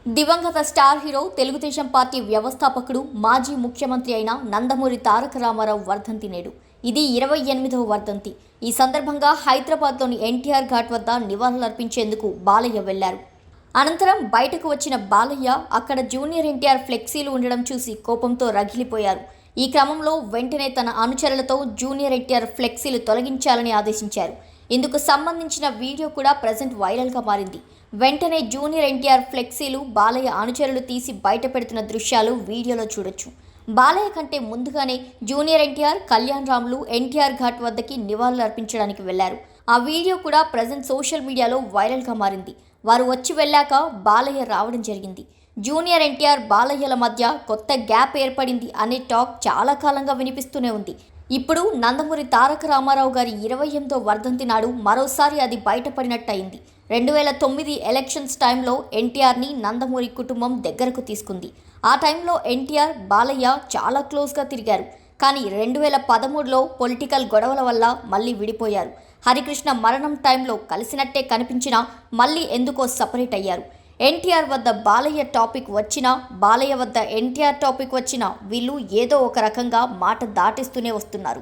దివంగత star hero Telugu Desam party వ్యవస్థాపకుడు మాజీ ముఖ్యమంత్రి అయిన నందమూరి తారక రామారావు వర్ధంతి నేడు. ఇది 28వ వర్ధంతి. ఈ సందర్భంగా హైదరాబాద్లోని ఎన్టీఆర్ ఘాట్ వద్ద నివాళులర్పించేందుకు బాలయ్య వెళ్లారు. అనంతరం బయటకు వచ్చిన బాలయ్య అక్కడ జూనియర్ ఎన్టీఆర్ ఫ్లెక్సీలు ఉండడం చూసి కోపంతో రగిలిపోయారు. ఈ క్రమంలో వెంటనే తన అనుచరులతో జూనియర్ ఎన్టీఆర్ ఫ్లెక్సీలు తొలగించాలని ఆదేశించారు. ఇందుకు సంబంధించిన వీడియో కూడా ప్రజెంట్ వైరల్గా మారింది. వెంటనే జూనియర్ ఎన్టీఆర్ ఫ్లెక్సీలు బాలయ్య అనుచరులు తీసి బయట పెడుతున్న దృశ్యాలు వీడియోలో చూడొచ్చు. బాలయ్య కంటే ముందుగానే జూనియర్ ఎన్టీఆర్, కళ్యాణ్ రామ్లు ఎన్టీఆర్ ఘాట్ వద్దకి నివాళులు అర్పించడానికి వెళ్లారు. ఆ వీడియో కూడా ప్రజెంట్ సోషల్ మీడియాలో వైరల్గా మారింది. వారు వచ్చి వెళ్ళాక బాలయ్య రావడం జరిగింది. జూనియర్ ఎన్టీఆర్, బాలయ్యల మధ్య కొత్త గ్యాప్ ఏర్పడింది అనే టాక్ చాలా కాలంగా వినిపిస్తూనే ఉంది. ఇప్పుడు నందమూరి తారక రామారావు గారి 28వ వర్ధంతి నాడు మరోసారి అది బయటపడినట్టయింది. 2009 ఎలక్షన్స్ టైంలో ఎన్టీఆర్ని నందమూరి కుటుంబం దగ్గరకు తీసుకుంది. ఆ టైంలో ఎన్టీఆర్, బాలయ్య చాలా క్లోజ్గా తిరిగారు. కానీ 2013లో పొలిటికల్ గొడవల వల్ల మళ్ళీ విడిపోయారు. హరికృష్ణ మరణం టైంలో కలిసినట్టే కనిపించినా మళ్ళీ ఎందుకో సపరేట్ అయ్యారు. ఎన్టీఆర్ వద్ద బాలయ్య టాపిక్ వచ్చినా, బాలయ్య వద్ద ఎన్టీఆర్ టాపిక్ వచ్చినా వీళ్ళు ఏదో ఒక రకంగా మాట దాటిస్తూనే వస్తున్నారు.